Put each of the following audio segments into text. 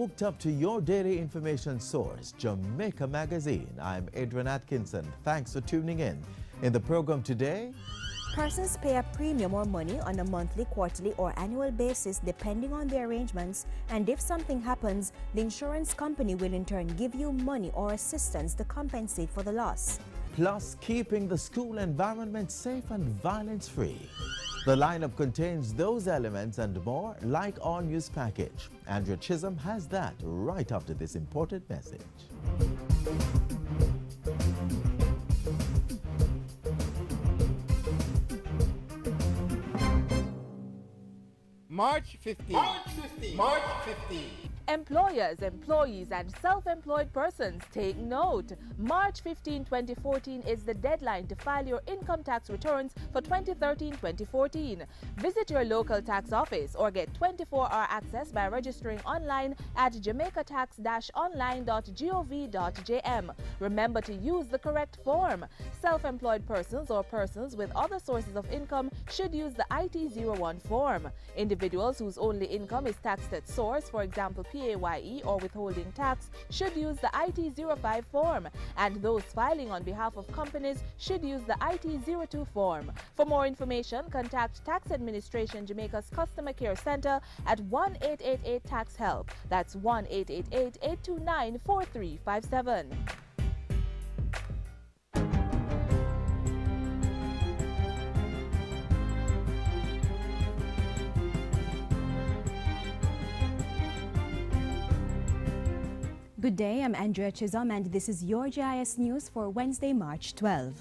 hooked up to your daily information source, Jamaica Magazine. I'm Adrian Atkinson. Thanks for tuning in. In the program today, persons pay a premium or money on a monthly, quarterly, or annual basis depending on the arrangements, and if something happens, the insurance company will in turn give you money or assistance to compensate for the loss. plus keeping the school environment safe and violence-free. The lineup contains those elements and more, like our news package. Andrea Chisholm has that right after this important message. March 15. March 15. March 15. Employers, employees, and self-employed persons, take note. March 15, 2014 is the deadline to file your income tax returns for 2013-2014. Visit your local tax office or get 24-hour access by registering online at jamaicatax-online.gov.jm. Remember to use the correct form. Self-employed persons or persons with other sources of income should use the IT-01 form. Individuals whose only income is taxed at source, for example PAYE or withholding tax, should use the IT-05 form, and those filing on behalf of companies should use the IT-02 form. For more information, contact Tax Administration Jamaica's Customer Care Center at 1-888-TAX-HELP. That's 1-888-829-4357. Good day, I'm Andrea Chisholm, and this is your GIS News for Wednesday, March 12.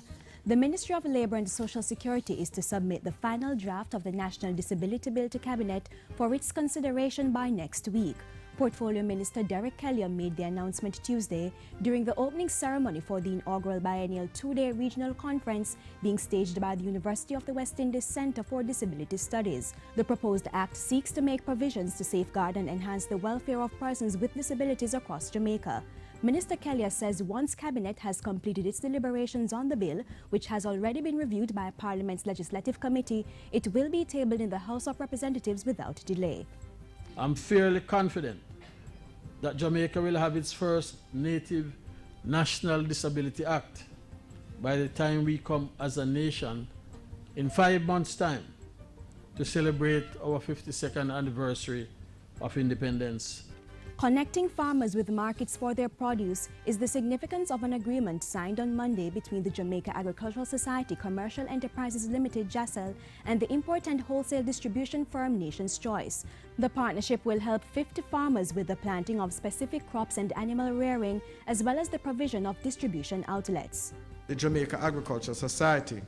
The Ministry of Labour and Social Security is to submit the final draft of the National Disability Bill to Cabinet for its consideration by next week. Portfolio Minister Derek Kelly made the announcement Tuesday during the opening ceremony for the inaugural biennial two-day regional conference being staged by the University of the West Indies Centre for Disability Studies. The proposed act seeks to make provisions to safeguard and enhance the welfare of persons with disabilities across Jamaica. Minister Kelly says once Cabinet has completed its deliberations on the bill, which has already been reviewed by Parliament's Legislative Committee, it will be tabled in the House of Representatives without delay. I'm fairly confident that Jamaica will have its first native National Disability Act by the time we come as a nation in 5 months' time to celebrate our 52nd anniversary of independence. Connecting farmers with markets for their produce is the significance of an agreement signed on Monday between the Jamaica Agricultural Society Commercial Enterprises Limited (JASL) and the import and wholesale distribution firm Nation's Choice. The partnership will help 50 farmers with the planting of specific crops and animal rearing, as well as the provision of distribution outlets. The Jamaica Agricultural Society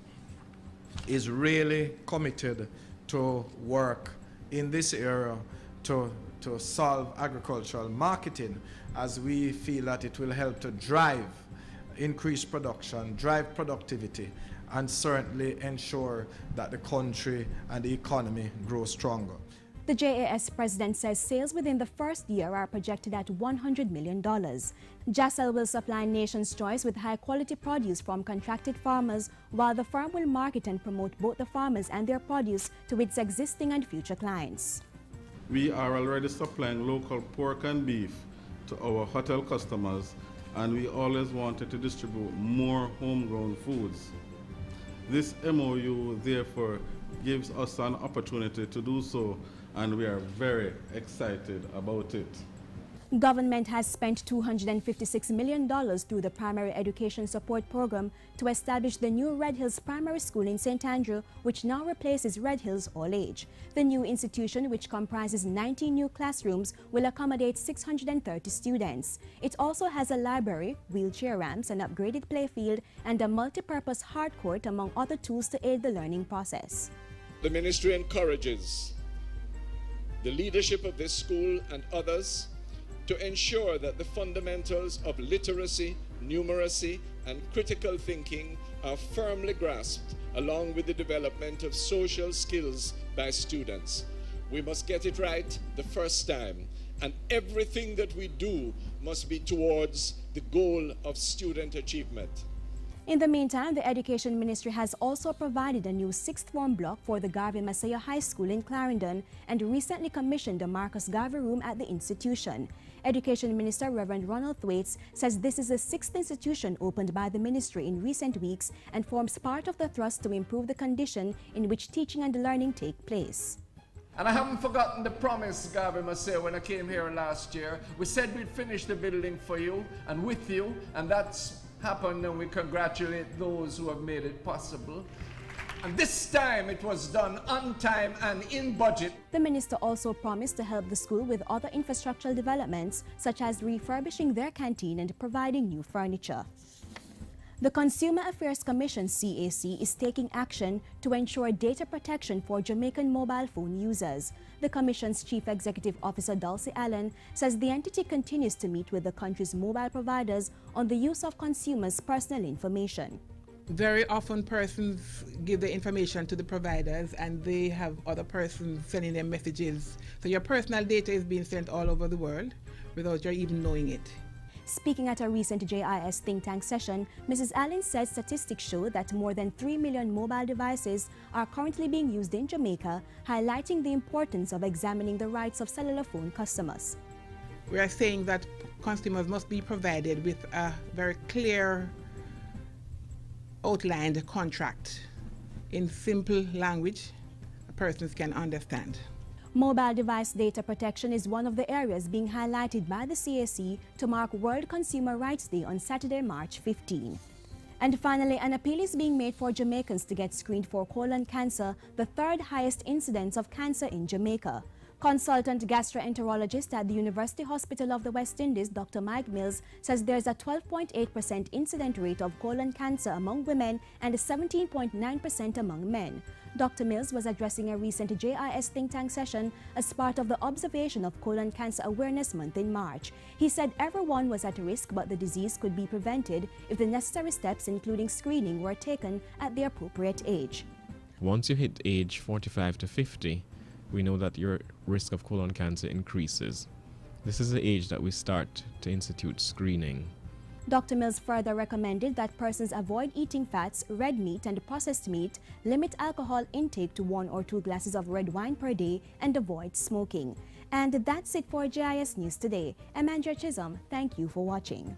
is really committed to work in this area to solve agricultural marketing, as we feel that it will help to drive increased production, drive productivity, and certainly ensure that the country and the economy grow stronger. The JAS president says sales within the first year are projected at $100 million. JASL will supply Nation's Choice with high-quality produce from contracted farmers, while the firm will market and promote both the farmers and their produce to its existing and future clients. We are already supplying local pork and beef to our hotel customers, and we always wanted to distribute more homegrown foods. This MOU therefore gives us an opportunity to do so, and we are very excited about it. Government has spent $256 million through the Primary Education Support Program to establish the new Red Hills Primary School in St. Andrew, which now replaces Red Hills All Age. The new institution, which comprises 19 new classrooms, will accommodate 630 students. It also has a library, wheelchair ramps, an upgraded playfield, and a multi-purpose hard court, among other tools to aid the learning process. The ministry encourages the leadership of this school and others to ensure that the fundamentals of literacy, numeracy, and critical thinking are firmly grasped, along with the development of social skills by students. We must get it right the first time, and everything that we do must be towards the goal of student achievement. In the meantime, the Education Ministry has also provided a new sixth form block for the Garvey Masaya High School in Clarendon and recently commissioned a Marcus Garvey room at the institution. Education Minister Reverend Ronald Thwaites says this is the sixth institution opened by the ministry in recent weeks and forms part of the thrust to improve the condition in which teaching and learning take place. And I haven't forgotten the promise, Garvey Masaya, when I came here last year. We said we'd finish the building for you and with you, and that's happened, and we congratulate those who have made it possible. And this time it was done on time and in budget. The minister also promised to help the school with other infrastructural developments, such as refurbishing their canteen and providing new furniture. The Consumer Affairs Commission, CAC, is taking action to ensure data protection for Jamaican mobile phone users. The Commission's Chief Executive Officer, Dulcie Allen, says the entity continues to meet with the country's mobile providers on the use of consumers' personal information. Very often persons give the information to the providers and they have other persons sending them messages. So your personal data is being sent all over the world without your even knowing it. Speaking at a recent JIS think tank session, Mrs. Allen said statistics show that more than 3 million mobile devices are currently being used in Jamaica, highlighting the importance of examining the rights of cellular phone customers. We are saying that consumers must be provided with a very clear outlined contract in simple language persons can understand. Mobile device data protection is one of the areas being highlighted by the CAC to mark World Consumer Rights Day on Saturday, March 15. And finally, an appeal is being made for Jamaicans to get screened for colon cancer, the third highest incidence of cancer in Jamaica. Consultant gastroenterologist at the University Hospital of the West Indies, Dr. Mike Mills, says there's a 12.8% incident rate of colon cancer among women and 17.9% among men. Dr. Mills was addressing a recent JIS think tank session as part of the observation of Colon Cancer Awareness Month in March. He said everyone was at risk, but the disease could be prevented if the necessary steps, including screening, were taken at the appropriate age. Once you hit age 45 to 50, we know that your risk of colon cancer increases. This is the age that we start to institute screening. Dr. Mills further recommended that persons avoid eating fats, red meat, and processed meat, limit alcohol intake to 1 or 2 glasses of red wine per day, and avoid smoking. And that's it for JIS News today. I'm Andrea Chisholm. Thank you for watching.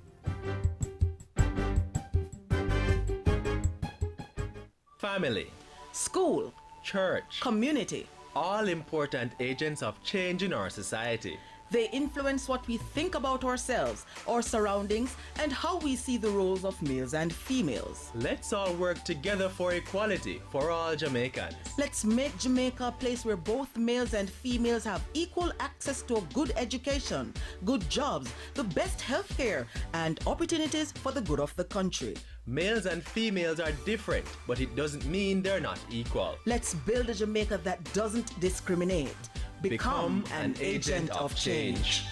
Family, school, church, community, all important agents of change in our society. They influence what we think about ourselves, our surroundings, and how we see the roles of males and females. Let's all work together for equality for all Jamaicans. Let's make Jamaica a place where both males and females have equal access to a good education, good jobs, the best healthcare, and opportunities for the good of the country. Males and females are different, but it doesn't mean they're not equal. Let's build a Jamaica that doesn't discriminate. Become an agent of change.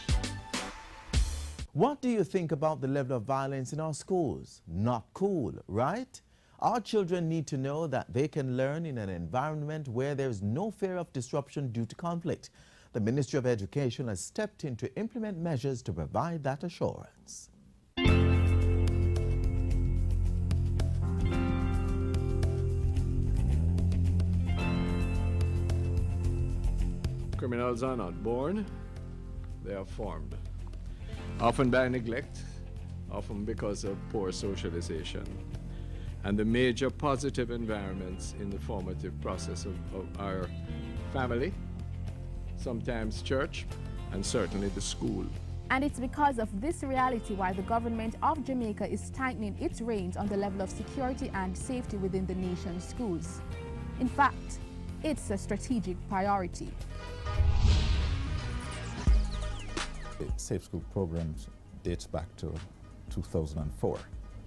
What do you think about the level of violence in our schools? Not cool, right? Our children need to know that they can learn in an environment where there is no fear of disruption due to conflict. The Ministry of Education has stepped in to implement measures to provide that assurance. Criminals are not born, they are formed. Often by neglect, often because of poor socialization, and the major positive environments in the formative process of our family, sometimes church, and certainly the school. And it's because of this reality why the government of Jamaica is tightening its reins on the level of security and safety within the nation's schools. In fact, it's a strategic priority. The Safe School program dates back to 2004. It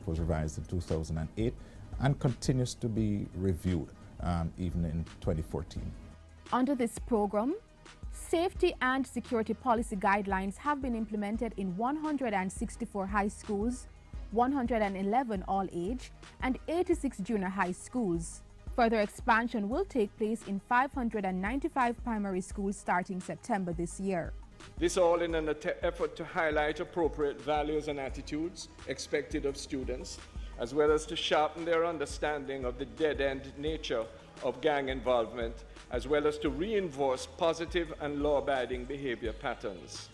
was revised in 2008 and continues to be reviewed even in 2014. Under this program, safety and security policy guidelines have been implemented in 164 high schools, 111 all-age, and 86 junior high schools. Further expansion will take place in 595 primary schools starting September this year. This all in an effort to highlight appropriate values and attitudes expected of students as well as to sharpen their understanding of the dead-end nature of gang involvement, as well as to reinforce positive and law-abiding behavior patterns.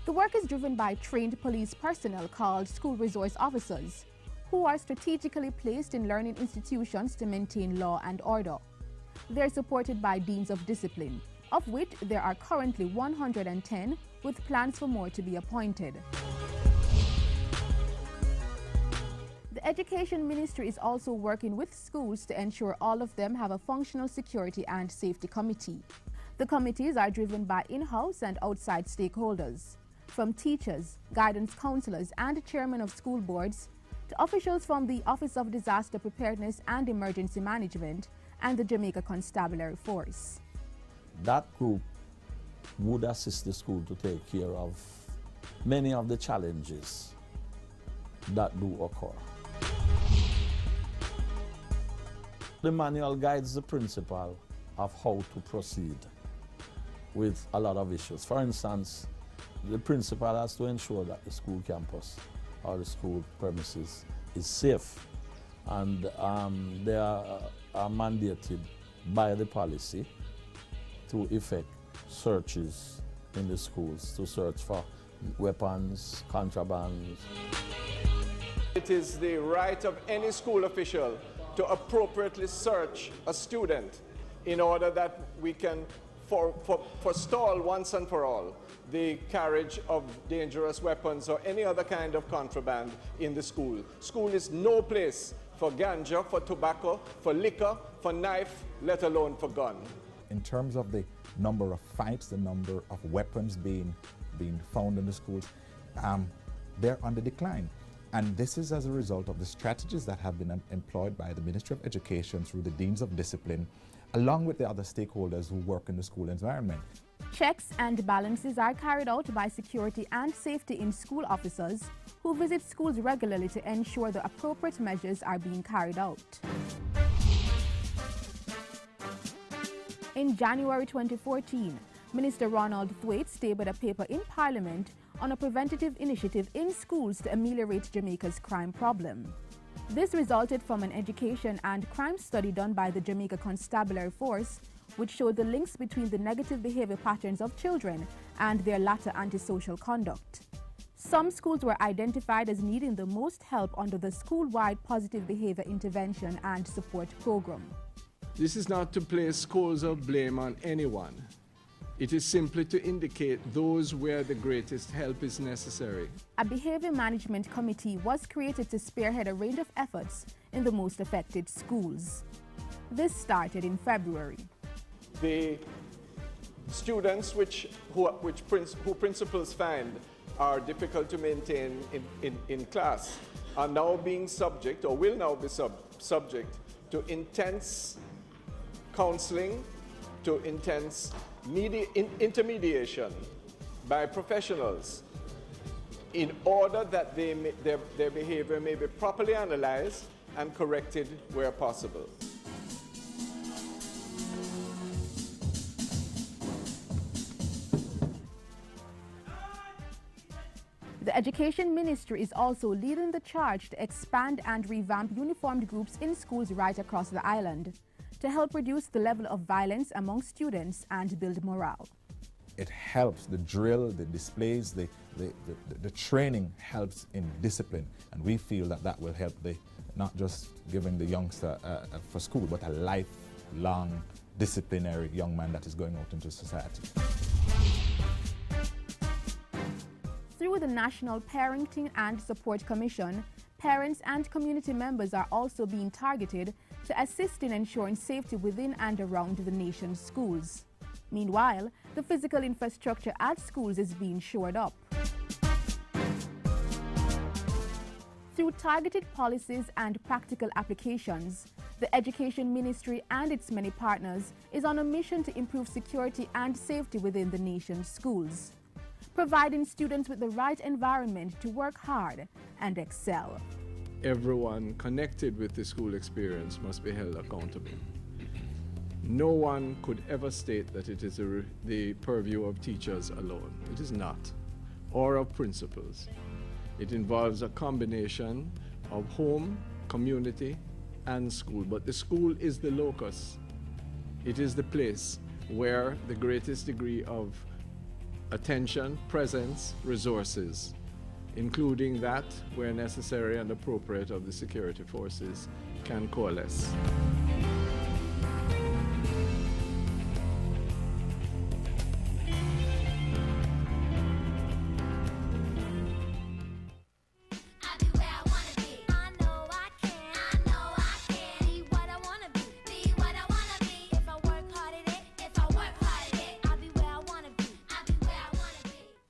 The work is driven by trained police personnel called school resource officers, who are strategically placed in learning institutions to maintain law and order. They are supported by deans of discipline, of which there are currently 110, with plans for more to be appointed. The Education Ministry is also working with schools to ensure all of them have a functional security and safety committee. The committees are driven by in-house and outside stakeholders, from teachers, guidance counselors, and chairmen of school boards, to officials from the Office of Disaster Preparedness and Emergency Management and the Jamaica Constabulary Force. That group would assist the school to take care of many of the challenges that do occur. The manual guides the principal of how to proceed with a lot of issues. For instance, the principal has to ensure that the school campus or the school premises is safe, and they are mandated by the policy to effect searches in the schools to search for weapons, contraband. It is the right of any school official to appropriately search a student in order that we can forestall once and for all the carriage of dangerous weapons or any other kind of contraband in the school. School is no place for ganja, for tobacco, for liquor, for knife, let alone for gun. In terms of the number of fights, the number of weapons being found in the schools, they're on the decline. And this is as a result of the strategies that have been employed by the Ministry of Education through the Deans of Discipline, along with the other stakeholders who work in the school environment. Checks and balances are carried out by security and safety in school officers who visit schools regularly to ensure the appropriate measures are being carried out. In January 2014, Minister Ronald Thwaites tabled a paper in Parliament on a preventative initiative in schools to ameliorate Jamaica's crime problem. This resulted from an education and crime study done by the Jamaica Constabulary Force, which showed the links between the negative behavior patterns of children and their latter antisocial conduct. Some schools were identified as needing the most help under the school-wide positive behavior intervention and support program. This is not to place scores of blame on anyone. It is simply to indicate those where the greatest help is necessary. A behavior management committee was created to spearhead a range of efforts in the most affected schools. This started in February. The students who principals find are difficult to maintain in class are now being subject, or will now be subject to intense counseling, to intense intermediation by professionals in order that their behavior may be properly analyzed and corrected where possible. The Education Ministry is also leading the charge to expand and revamp uniformed groups in schools right across the island to help reduce the level of violence among students and build morale. It helps, the drill, the displays, the training helps in discipline, and we feel that that will help not just giving the youngster for school, but a lifelong disciplinary young man that is going out into society. Through the National Parenting and Support Commission, parents and community members are also being targeted to assist in ensuring safety within and around the nation's schools. Meanwhile, the physical infrastructure at schools is being shored up. Through targeted policies and practical applications, the Education Ministry and its many partners is on a mission to improve security and safety within the nation's schools, providing students with the right environment to work hard and excel. Everyone connected with the school experience must be held accountable. No one could ever state that it is the purview of teachers alone. It is not, or of principals. It involves a combination of home, community and school. But the school is the locus. It is the place where the greatest degree of attention, presence, resources, including that where necessary and appropriate of the security forces, can coalesce.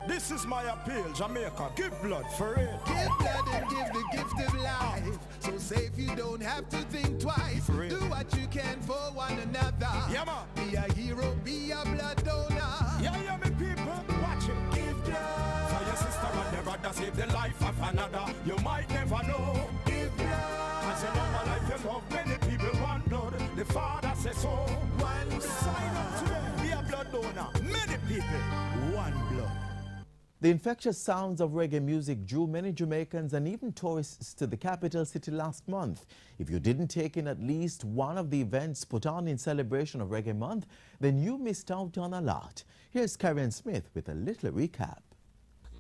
This is my appeal, Jamaica, give blood for it. Give blood and give the gift of life. So safe you don't have to think twice. Do what you can for one another. Yeah, man. Be a hero, be a blood donor. Yeah, me people, watch it. Give blood. For your sister and your brother, save the life of another. You might never know. Give blood. As you love a life, you love many people, one blood. The Father says so. One blood. Sign up today, be a blood donor. Many people, one blood. The infectious sounds of reggae music drew many Jamaicans and even tourists to the capital city last month. If you didn't take in at least one of the events put on in celebration of Reggae Month, then you missed out on a lot. Here's Karen Smith with a little recap.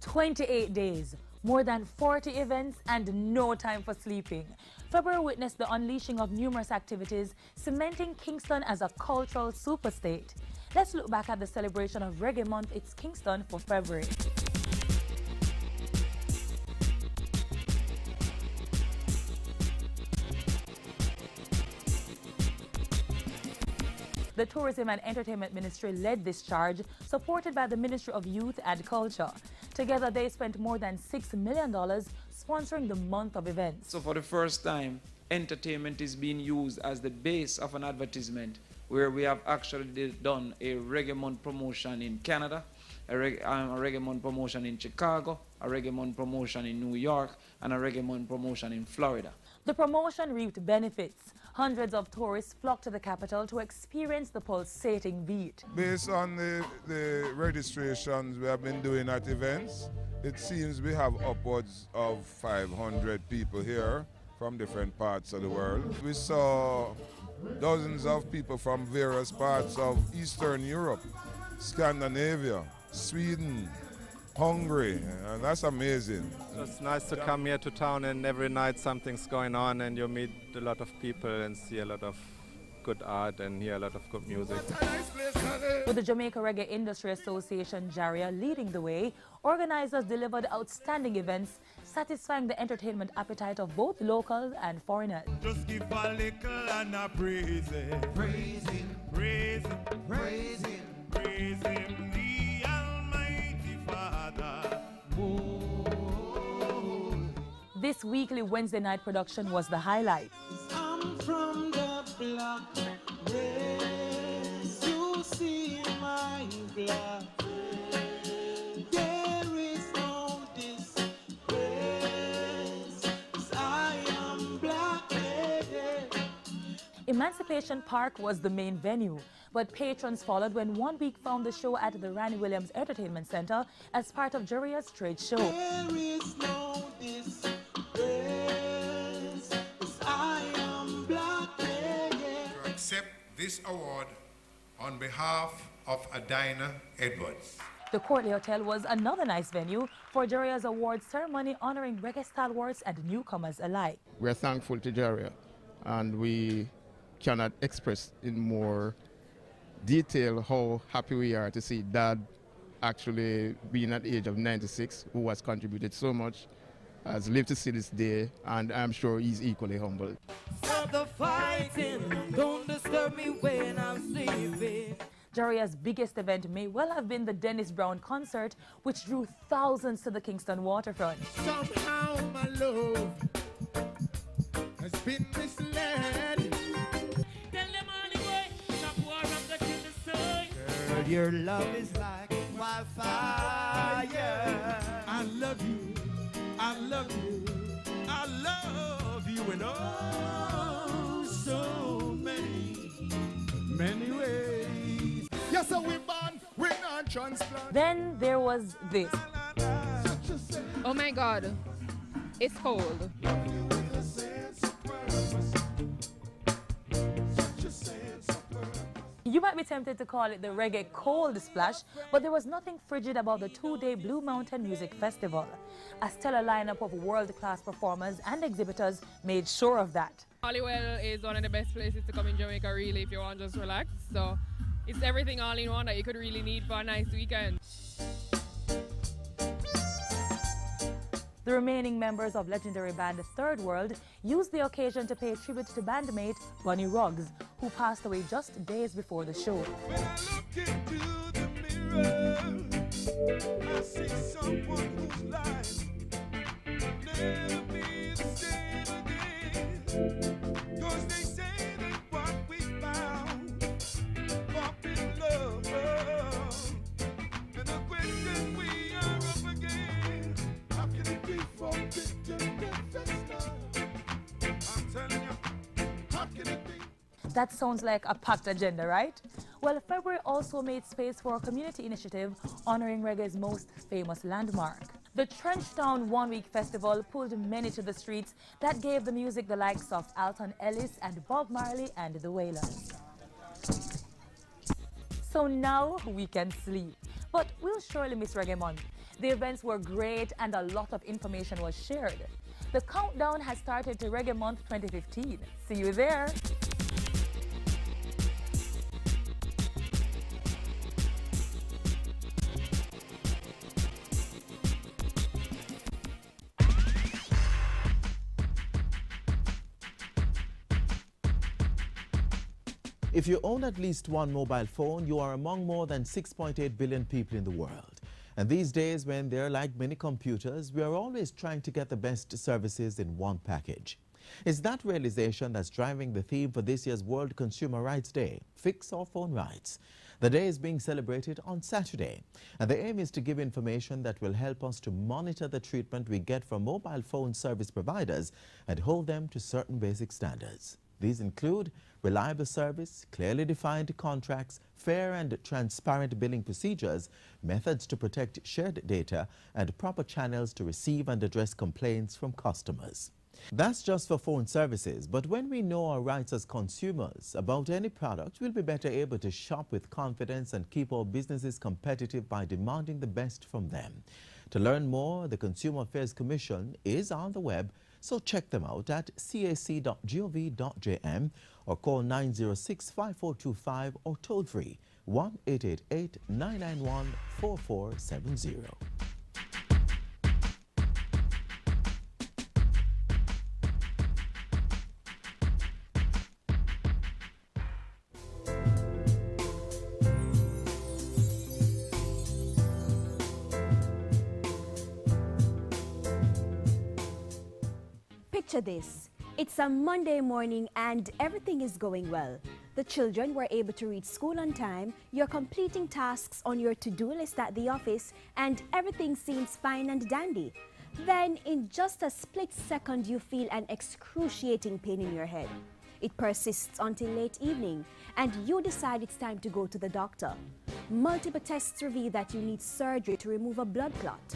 28 days, more than 40 events, and no time for sleeping. February witnessed the unleashing of numerous activities, cementing Kingston as a cultural superstate. Let's look back at the celebration of Reggae Month, It's Kingston, for February. The Tourism and Entertainment Ministry led this charge, supported by the Ministry of Youth and Culture. Together, they spent more than $6 million sponsoring the month of events. So for the first time, entertainment is being used as the base of an advertisement, where we have actually done a Reggae Month promotion in Canada, a Reggae Month promotion in Chicago, a Reggae Month promotion in New York, and a Reggae Month promotion in Florida. The promotion reaped benefits. Hundreds of tourists flocked to the capital to experience the pulsating beat. Based on the registrations we have been doing at events, it seems we have upwards of 500 people here from different parts of the world. We saw dozens of people from various parts of Eastern Europe, Scandinavia, Sweden, Hungary, and that's amazing. So it's nice to come here to town, and every night something's going on and you meet a lot of people and see a lot of good art and hear a lot of good music. With the Jamaica Reggae Industry Association, JARIA, leading the way, organizers delivered outstanding events, satisfying the entertainment appetite of both locals and foreigners. Just give a little and a praise him. Praise him. Praise him. Praise him. Praise him, the Almighty Father. This weekly Wednesday night production was the highlight. I'm from the block, yes, you see my blood. There is no disgrace, I am black. Emancipation Park was the main venue, but patrons followed when 1 week found the show at the Ranny Williams Entertainment Center as part of JARIA's trade show. There is no disgrace, I am black. To accept this award on behalf of Adina Edwards. The Courtly Hotel was another nice venue for JARIA's awards ceremony honoring reggae stalwarts and newcomers alike. We are thankful to JARIA, and we cannot express in more detail how happy we are to see Dad actually being at the age of 96, who has contributed so much, has lived to see this day, and I'm sure he's equally humble. Stop the fighting, don't disturb me when I'm sleeping. JARIA's biggest event may well have been the Dennis Brown concert, which drew thousands to the Kingston waterfront. Somehow my love has been misled. Girl, your love is like wildfire. I love you, I love you, I love you in oh so many ways. Yes, so we're born, we're not transplant. Then there was this. Oh my God, it's cold. You might be tempted to call it the Reggae Cold Splash, but there was nothing frigid about the two-day Blue Mountain Music Festival. A stellar lineup of world-class performers and exhibitors made sure of that. Holywell is one of the best places to come in Jamaica, really, if you want to just relax. So it's everything all in one that you could really need for a nice weekend. The remaining members of legendary band Third World used the occasion to pay tribute to bandmate Bunny Ruggs, who passed away just days before the show. When I look into the mirror, I see someone whose life never be the same again. 'Cause they say that what we found, walk in love. And the question we are up again, how can it be forbidden festa? I'm telling you, how can it be? That sounds like a packed agenda, right? Well, February also made space for a community initiative honoring reggae's most famous landmark. The Trenchtown One-Week Festival pulled many to the streets that gave the music the likes of Alton Ellis and Bob Marley and the Wailers. So now we can sleep. But we'll surely miss Reggae Month. The events were great and a lot of information was shared. The countdown has started to Reggae Month 2015. See you there. If you own at least one mobile phone, you are among more than 6.8 billion people in the world. And these days, when they're like mini computers, we are always trying to get the best services in one package. It's that realization that's driving the theme for this year's World Consumer Rights Day, Fix Our Phone Rights. The day is being celebrated on Saturday, and the aim is to give information that will help us to monitor the treatment we get from mobile phone service providers and hold them to certain basic standards. These include reliable service, clearly defined contracts, fair and transparent billing procedures, methods to protect shared data, and proper channels to receive and address complaints from customers. That's just for phone services, but when we know our rights as consumers about any product, we'll be better able to shop with confidence and keep our businesses competitive by demanding the best from them. To learn more, the Consumer Affairs Commission is on the web, so check them out at cac.gov.jm or call 906-5425 or toll free 1-888-991-4470. Picture this. It's a Monday morning and everything is going well. The children were able to reach school on time, you're completing tasks on your to-do list at the office, and everything seems fine and dandy. Then, in just a split second, you feel an excruciating pain in your head. It persists until late evening, and you decide it's time to go to the doctor. Multiple tests reveal that you need surgery to remove a blood clot.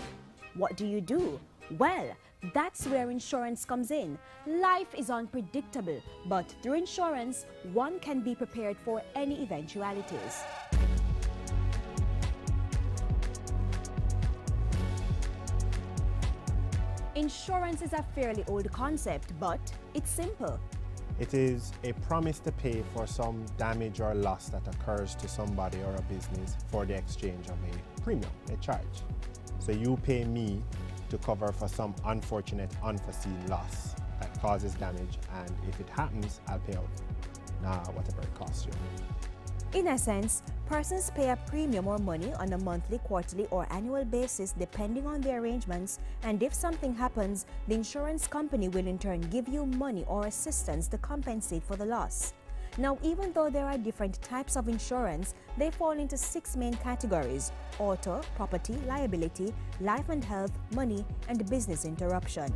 What do? Well, that's where insurance comes in. Life is unpredictable, but through insurance, one can be prepared for any eventualities. Insurance is a fairly old concept, but it's simple. It is a promise to pay for some damage or loss that occurs to somebody or a business for the exchange of a premium, a charge. So you pay me to cover for some unfortunate, unforeseen loss that causes damage, and if it happens, I'll pay out whatever it costs you. In essence, persons pay a premium or money on a monthly, quarterly, or annual basis depending on the arrangements, and if something happens, the insurance company will in turn give you money or assistance to compensate for the loss. Now, even though there are different types of insurance, they fall into 6 main categories: auto, property, liability, life and health, money, and business interruption.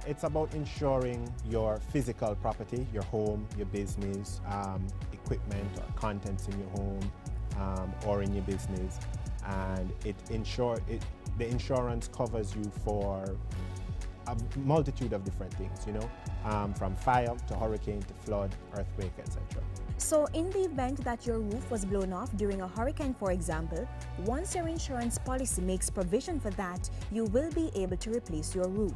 It's about insuring your physical property, your home, your business, equipment or contents in your home or in your business, and the insurance covers you for a multitude of different things, you know, from fire to hurricane to flood, earthquake, etc. So in the event that your roof was blown off during a hurricane, for example, once your insurance policy makes provision for that, you will be able to replace your roof.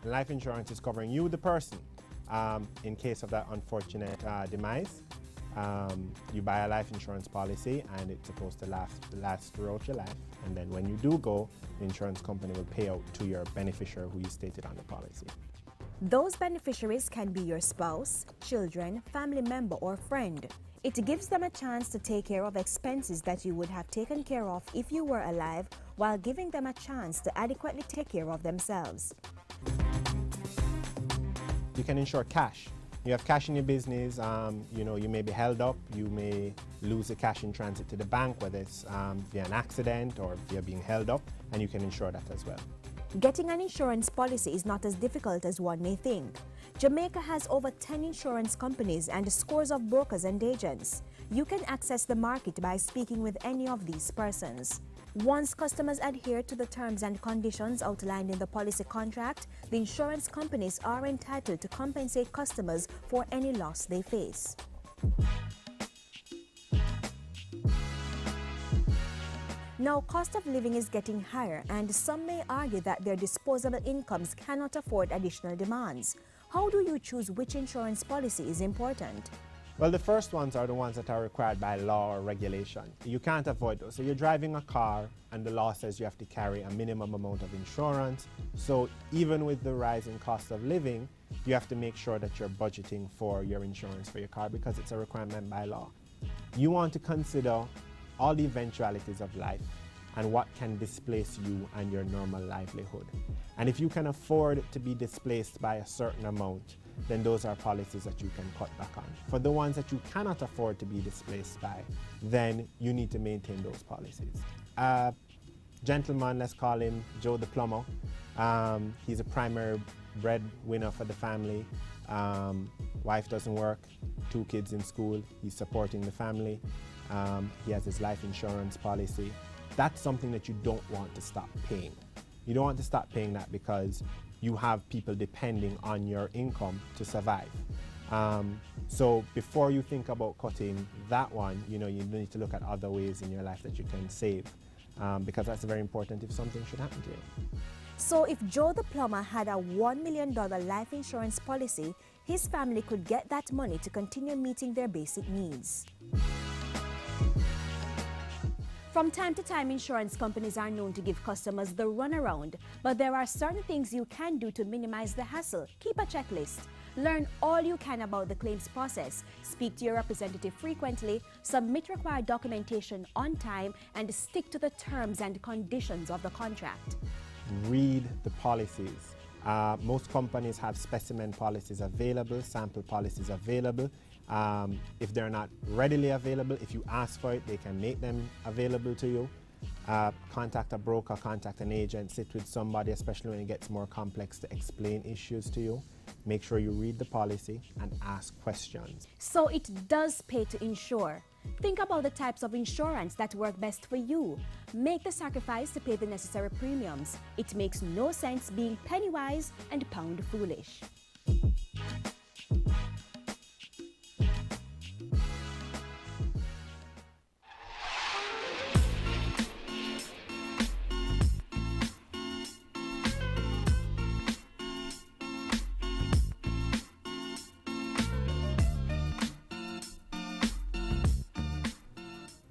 Life insurance is covering you, the person, in case of that unfortunate demise. You buy a life insurance policy and it's supposed to last throughout your life. And then when you do go, the insurance company will pay out to your beneficiary who you stated on the policy. Those beneficiaries can be your spouse, children, family member, or friend. It gives them a chance to take care of expenses that you would have taken care of if you were alive, while giving them a chance to adequately take care of themselves. You can insure cash. You have cash in your business, you know, you may be held up, you may lose the cash in transit to the bank, whether it's via an accident or via being held up, and you can insure that as well. Getting an insurance policy is not as difficult as one may think. Jamaica has over 10 insurance companies and scores of brokers and agents. You can access the market by speaking with any of these persons. Once customers adhere to the terms and conditions outlined in the policy contract, the insurance companies are entitled to compensate customers for any loss they face. Now, cost of living is getting higher, and some may argue that their disposable incomes cannot afford additional demands. How do you choose which insurance policy is important? Well, the first ones are the ones that are required by law or regulation. You can't avoid those. So you're driving a car and the law says you have to carry a minimum amount of insurance. So even with the rising cost of living, you have to make sure that you're budgeting for your insurance for your car because it's a requirement by law. You want to consider all the eventualities of life and what can displace you and your normal livelihood. And if you can afford to be displaced by a certain amount, then those are policies that you can cut back on. For the ones that you cannot afford to be displaced by, then you need to maintain those policies. A gentleman, let's call him Joe the plumber. He's a primary breadwinner for the family. Wife doesn't work, 2 kids in school, he's supporting the family. He has his life insurance policy. That's something that you don't want to stop paying. You don't want to stop paying that because you have people depending on your income to survive. So before you think about cutting that one, you know, you need to look at other ways in your life that you can save because that's very important if something should happen to you. So if Joe the plumber had a $1 million life insurance policy, his family could get that money to continue meeting their basic needs. From time to time, insurance companies are known to give customers the runaround, but there are certain things you can do to minimize the hassle. Keep a checklist. Learn all you can about the claims process. Speak to your representative frequently, submit required documentation on time, and stick to the terms and conditions of the contract. Read the policies. Most companies have specimen policies available, sample policies available. If they're not readily available, if you ask for it, they can make them available to you. Contact a broker, contact an agent, sit with somebody, especially when it gets more complex, to explain issues to you. Make sure you read the policy and ask questions. So it does pay to insure. Think about the types of insurance that work best for you. Make the sacrifice to pay the necessary premiums. It makes no sense being penny wise and pound foolish.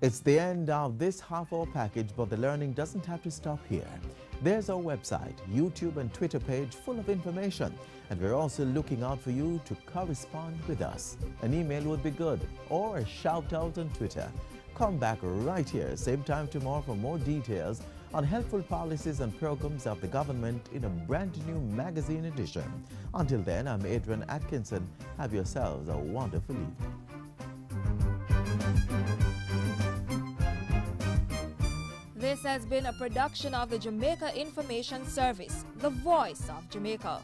It's the end of this half-hour package, but the learning doesn't have to stop here. There's our website, YouTube and Twitter page full of information, and we're also looking out for you to correspond with us. An email would be good, or a shout out on Twitter. Come back right here, same time tomorrow for more details on helpful policies and programs of the government in a brand new magazine edition. Until then, I'm Adrian Atkinson. Have yourselves a wonderful evening. This has been a production of the Jamaica Information Service, the voice of Jamaica.